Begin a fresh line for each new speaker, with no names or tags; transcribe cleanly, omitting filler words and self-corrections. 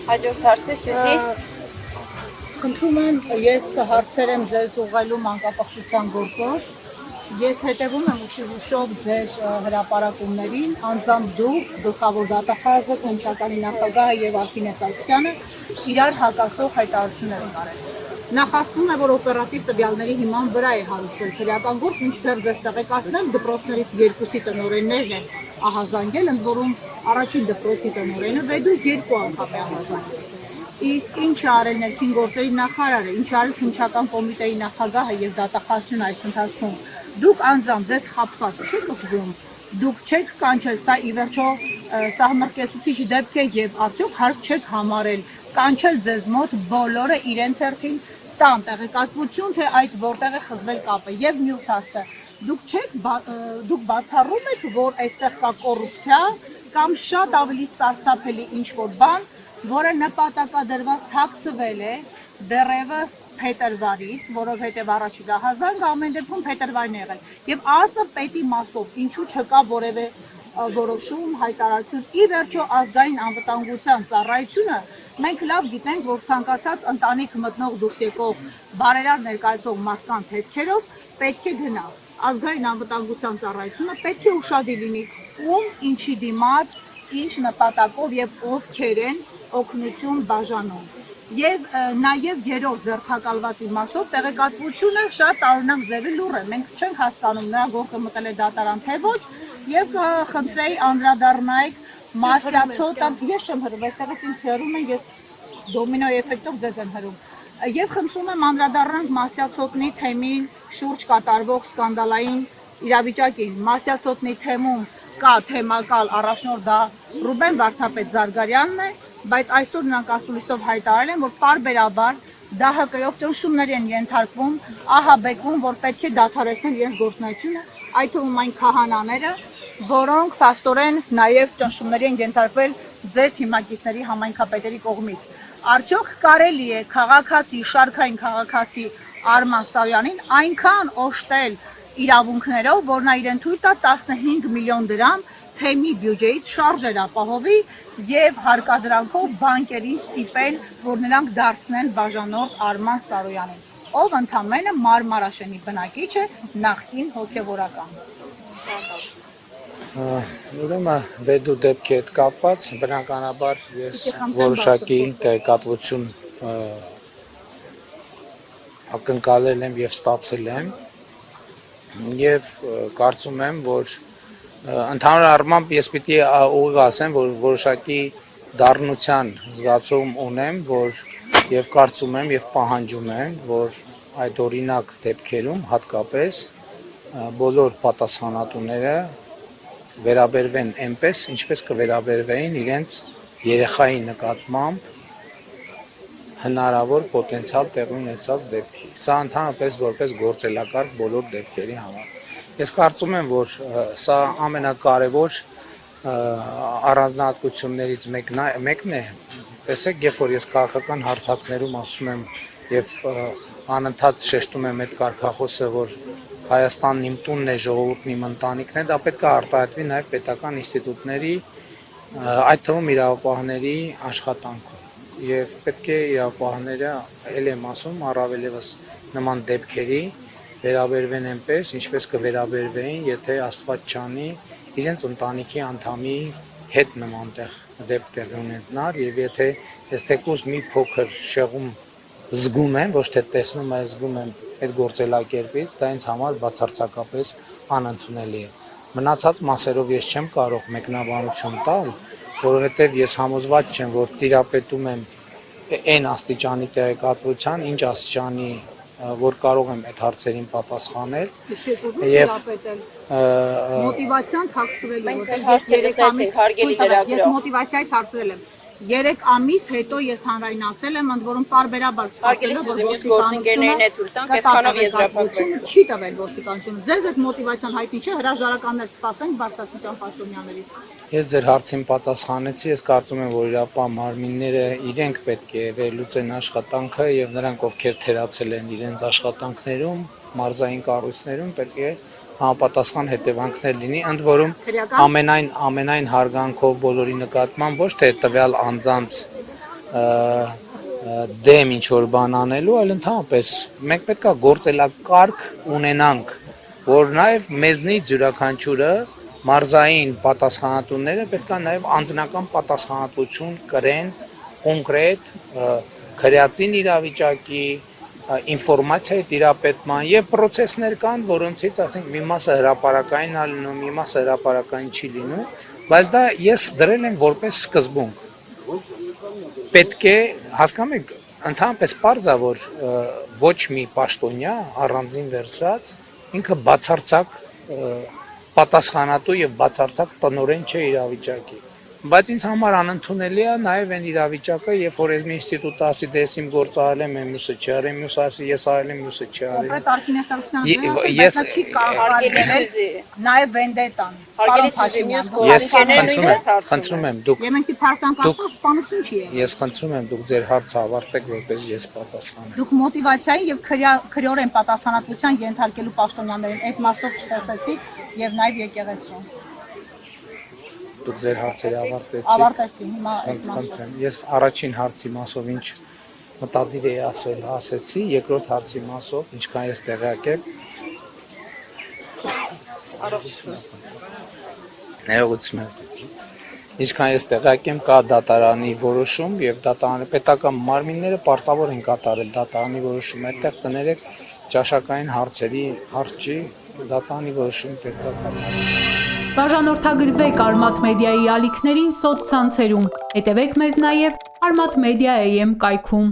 Հաջորդ հարցը Սյուզի։
Խնդրում եմ, ես հարցեր եմ ձեզ ուղղելու մանկապահցության գործով։ Ես հետևում եմ ուշիվուշով ձեր հրապարակումներին, անձամբ դուք, գլխավոր դատախազը, քննչականի նախագահը եւ Արփինե Սարգսյանը իրար հակասող հայտարարություններ են արել։ Նախասվում է, որ օպերատիվ տվյալների հիման վրա է հարուցվել քրեական գործ, մինչդեռ ձեզ տեղեկացնեմ, դպրոցներից երկուսի տնօրեններն են ահազանգել, ընդ որում առաջին դպրոցի տնօրենը վեդուկ 2 անգամ է ահազանգել։ Իսկ ինչ է արել ներքին գործերի նախարարը, ինչ արել քննչական կոմիտեի նախագահը եւ դատախազությունը այս ընթացքում, դուք անձամբ ձեզ խաբված չեք զգում, դուք չեք կանչել, սա ի վերջո սահմռկեցուցիչ դեպք է եւ արդյոք հարկ չեք համարել կանչել ձեզ մոտ բոլորը իրենց հերթին տան տեղեկատվություն, թե այդ որտեղ է խզվել կապը եւ մյուս հարցը, դուք բացառում եք, որ այստեղ կա կոռուպցիա կամ շատ ավելի սարսափելի ինչ-որ բան, որը նպատակադրված թաքցվել է դեռևս փետրվարից, որովհետև առաջի դահազանգը ամեն դեպքում փետրվարին է եղել։ Եվ ԱԱԾ պետի մասով ինչու չկա որևէ որոշում, հայտարարություն։ Ի վերջո ազգային անվտանգության ծառայությունը մենք լավ գիտենք, որ ցանկացած ընտանիք մտնող դուրս եկող բարերար ներկայացող մարդկանց հետքերով պետք է գնա։ Ազգային անվտանգության ծառայությունը պետք է ուշադիր լինի, ում ինչի դիմաց, ինչ նպատակով եւ ովքեր են օգնություն բաժանում։ Եվ նաև երրորդ ձեռքակալվածի մասով տեղեկատվությունը շատ տարօրինակ ձևի լուռ է։ Մենք չենք հասկանում նրա գործը մտել է դատարան թե ոչ, եւ խնդրեի անդրադառնայիք Մասյացոտ, ես չեմ հրում, այստեղից ինձ հրում են, ես դոմինո էֆեկտով ձեզ եմ հրում։ Եվ խնդրում եմ անդրադառնանք Մասյացոտնի թեմին շուրջ կատարվող սկանդալային իրավիճակին։ Մասյացոտնի թեմում կա թեմակալ առաջնորդ, դա Ռուբեն Վարդապետ Զարգարյանն է, բայց այսօր նրանք ասուլիսով հայտարարել են, որ պարբերաբար ԴՀԿ-ով ճնշումների են ենթարկվում, ահաբեկվում, որ պետք է դադարեցնել իրենց գործունեությունը, այդ թվում այն քահանաները, որոնք փաստորեն նաև ճնշումների են ենթարկվել ձեր թիմակիցների համայնքապետերի կողմից։ Արդյոք կարելի է քաղաքացի, շարքային քաղաքացի Արման Սարյանին այնքան օժտել իրավունքներով, որ նա իրեն թույլ տա 15 միլիոն դրամ թեմի բյուջեից շարժեր ապահովի եւ հարկադրանքով բանկերին ստիպել, որ նրանք դարձնեն բաժանորդ Արման Սարոյանին, ով ընդամենը Մարմարաշենի բնակիչ է, նախկին հոգեվորական։
Ուրեմն վեդու դեպքի հետ կապված բնականաբար ես որոշակի տեղեկատվություն ակնկալել եմ եւ ստացել եմ եւ կարծում եմ, որ ընդհանուր առմամբ ես պիտի ուղիղ ասեմ, որ որոշակի դառնության զգացում ունեմ, որ եւ կարծում եմ եւ պահանջում եմ, որ այդ օրինակ դեպքերում հատկապես բոլոր պատասխանատուները վերաբերվեն այնպես, ինչպես կվերաբերվեին իրենց երեխայի նկատմամբ հնարավոր պոտենցիալ տեղի ունեցած դեպքի։ Սա ընդհանրապես որպես գործելակարգ բոլոր դեպքերի համար։ Ես կարծում եմ, որ սա ամենակարևոր առանձնահատկություններից մեկն է։ Տեսեք, երբ որ ես քաղաքական հարթակներում ասում եմ եւ անընդհատ շեշտում եմ այդ կարգախոսը, որ Հայաստանն իմ տունն է, ժողովուրդն իմ ընտանիքն է, դա պետք է արտահայտվի նաև պետական ինստիտուտների, այդ թվում իրավապահների աշխատանքում։ Եվ պետք է իրավապահները, ել եմ ասում, առավել ևս նման դեպքերի վերաբերվեն այնպես, ինչպես կվերաբերվեին, եթե Աստված չանի, իրենց ընտանիքի անդամի հետ նման դեպք տեղի ունենար, եւ եթե ես թեկուզ մի փոքր շեղում զգում եմ, ոչ թե տեսնում, այլ զգում եմ այդ գործելակերպից, դա ինձ համար բացարձակապես անընդունելի է։ Մնացած մասերով ես չեմ կարող մեկնաբանություն տալ, որովհետև ես համոզված չեմ, որ տիրապետում եմ այն աստիճանի տեղեկատվության, ինչ աստիճանի, որ կարող եմ այդ հարցերին պատասխանել։
Եվ մոտիվացիան թաքցվելու, որտեղ ես 3 ամիս հարգելի լրագրող, ես մոտիվացիայից հարցրել եմ։ 3 ամիս հետո ես հանրայնացել եմ, ընդ որում պարբերաբար սպասելով, որ ոստիկանությունը չի տվել ոստիկանությունը։ Ձեզ այդ մոտիվացիան հայտնի չէ, հրաժարականներ սպասենք Բարձրաստիճան պաշտոնյաներից։
Ես ձեր հարցին պատասխանեցի, ես կարծում եմ, որ իրապահ մարմինները իրենք պետք է վերլուծեն աշխատանքը եւ նրանք, ովքեր թերացել են իրենց աշխատանքներում, մարզային կառույցներում, պետք է համապատասխան հետևանքներ լինի, ընդ որում ամենայն հարգանքով բոլորի նկատմամբ ոչ թե տվյալ անձանց դեմ ինչ որ բան անելու, այլ ընդհանրապես մենք պետքա գործելակարգ ունենանք, որ նաև մեզնից յուրաքանչյուրը մարզային պատասխանատուները պետքա նաև անձնական պատասխանատվություն կրեն կոնկրետ քրեածին իրավիճակի ինֆորմացիայի տիրապետման եւ process-ներ կան, որոնցից ասենք մի մասը հրապարակային է լինում, մի մասը հրապարակային չի լինում, բայց դա ես դրել եմ որպես սկզբունք։ Պետք է հասկանում եք, ընդհանրապես պարզ է, որ ոչ մի պաշտոնյա առանձին վերցրած ինքը բացարձակ պատասխանատու եւ բացարձակ տնօրեն չէ իրավիճակի։ Բայց ինձ համար անընդունելի է նաև այն իրավիճակը, երբ որ այս ինստիտուտը ասի դե իմ գործը արել եմ, մյուսը չի արել, մյուսը ասի ես արել եմ, մյուսը չի արել։
Կոնկրետ Արքինե Սարգսյանը չի կարող նաև վենդետան։
Ես խնդրում եմ դուք
Եվ մենք փառքանք ասում սպանություն չի եղել։
Ես խնդրում եմ դուք ձեր հարցը ավարտեք, որպես ես պատասխանեմ։
Դուք մոտիվացիայի եւ քրեորեն պատասխանատվության ենթարկելու պաշտոնյաներին այդ մասով չխոսեցիք եւ նաև եկեղեցու։
Դուք ձեր հարցերը ավարտեցիք։
Ավարտեցի, հիմա այդ մասով։
Խնդրեմ, ես առաջին հարցի մասով ինչ մտադիր էի ասել, ասեցի, երկրորդ հարցի մասով ինչքան ես տեղյակ եմ։ Ներողություն։ Ինչքան ես տեղյակ եմ, կա դատարանի որոշում եւ դատարանի պետական մարմինները պարտավոր են կատարել դատարանի որոշումը, այդտեղ կներեք ճաշակային հարցերի հարցի դատարանի որոշում պետք է կատարել։
Բաժանորդագրվեք Արմաթ մեդիայի ալիքներին սոցցանցերում, հետևեք մեզ նաև Արմաթ մեդիա AM կայքում։